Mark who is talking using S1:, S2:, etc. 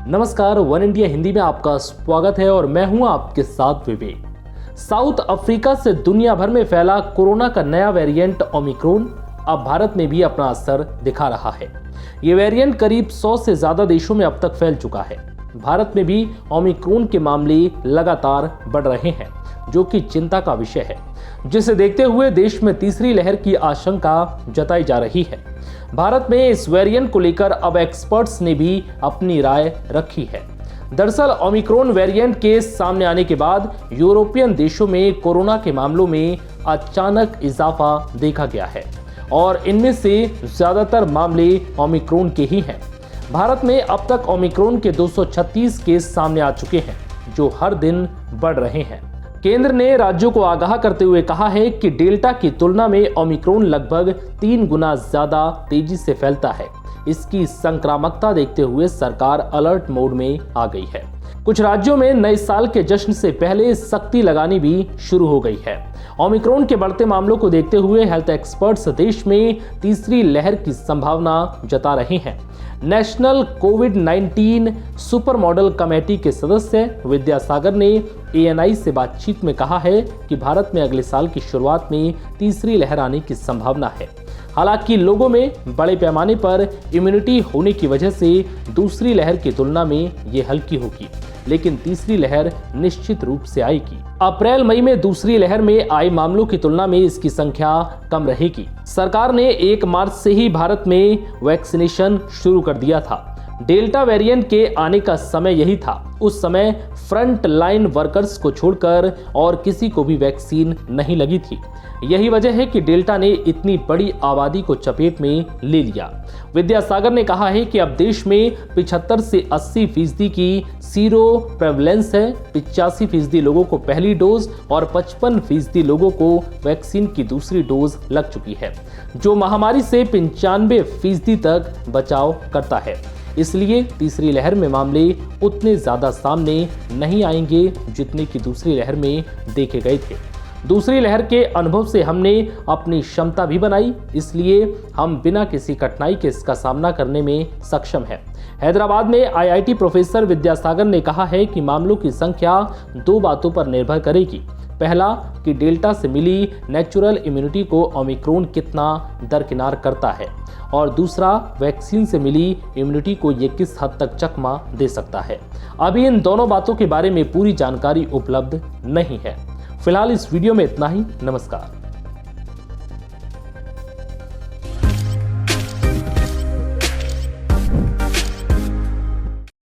S1: नमस्कार, one India Hindi में आपका स्वागत है और मैं हूं आपके साथ विवेक। साउथ अफ्रीका से दुनिया भर में फैला कोरोना का नया वेरिएंट ओमिक्रॉन अब भारत में भी अपना असर दिखा रहा है। ये वेरिएंट करीब 100 से ज्यादा देशों में अब तक फैल चुका है। भारत में भी ओमिक्रॉन के मामले लगातार बढ़ रहे हैं, जो कि चिंता का विषय है, जिसे देखते हुए देश में तीसरी लहर की आशंका जताई जा रही है। भारत में इस वेरिएंट को लेकर अब एक्सपर्ट्स ने भी अपनी राय रखी है। दरअसल ओमिक्रॉन वेरिएंट के सामने आने के बाद यूरोपियन देशों में कोरोना के मामलों में अचानक इजाफा देखा गया है और इनमें से ज्यादातर मामले ओमिक्रॉन के ही हैं। भारत में अब तक ओमिक्रॉन के 236 केस सामने आ चुके हैं, जो हर दिन बढ़ रहे हैं। केंद्र ने राज्यों को आगाह करते हुए कहा है कि डेल्टा की तुलना में ओमिक्रॉन लगभग 3 गुना ज्यादा तेजी से फैलता है। इसकी संक्रामकता देखते हुए सरकार अलर्ट मोड में आ गई है। कुछ राज्यों में नए साल के जश्न से पहले सख्ती लगानी भी शुरू हो गई है। ओमिक्रॉन के बढ़ते मामलों को देखते हुए हेल्थ एक्सपर्ट्स देश में तीसरी लहर की संभावना जता रहे हैं। नेशनल कोविड-19 सुपर मॉडल कमेटी के सदस्य विद्यासागर ने ANI से बातचीत में कहा है कि भारत में अगले साल की शुरुआत में तीसरी लहर आने की संभावना है। हालांकि लोगों में बड़े पैमाने पर इम्यूनिटी होने की वजह से दूसरी लहर की तुलना में ये हल्की होगी, लेकिन तीसरी लहर निश्चित रूप से आएगी। अप्रैल मई में दूसरी लहर में आए मामलों की तुलना में इसकी संख्या कम रहेगी। सरकार ने 1 मार्च से ही भारत में वैक्सीनेशन शुरू कर दिया था। डेल्टा वेरिएंट के आने का समय यही था। उस समय फ्रंट लाइन वर्कर्स को छोड़कर और किसी को भी वैक्सीन नहीं लगी थी। यही वजह है कि डेल्टा ने इतनी बड़ी आबादी को चपेट में ले लिया। विद्यासागर ने कहा है कि अब देश में 75 से 80% की सीरो प्रेवलेंस है। 85% लोगों को पहली डोज और 55% लोगों को वैक्सीन की दूसरी डोज लग चुकी है, जो महामारी से 95% तक बचाव करता है। इसलिए तीसरी लहर में मामले उतने ज्यादा सामने नहीं आएंगे जितने की दूसरी लहर में देखे गए थे। दूसरी लहर के अनुभव से हमने अपनी क्षमता भी बनाई, इसलिए हम बिना किसी कठिनाई के इसका सामना करने में सक्षम हैं। हैदराबाद में IIT प्रोफेसर विद्यासागर ने कहा है कि मामलों की संख्या 2 बातों पर निर्भर करेगी। पहला कि डेल्टा से मिली नेचुरल इम्यूनिटी को ओमिक्रॉन कितना दरकिनार करता है, और दूसरा वैक्सीन से मिली इम्यूनिटी को ये किस हद तक चकमा दे सकता है। अभी इन दोनों बातों के बारे में पूरी जानकारी उपलब्ध नहीं है। फिलहाल इस वीडियो में इतना ही। नमस्कार।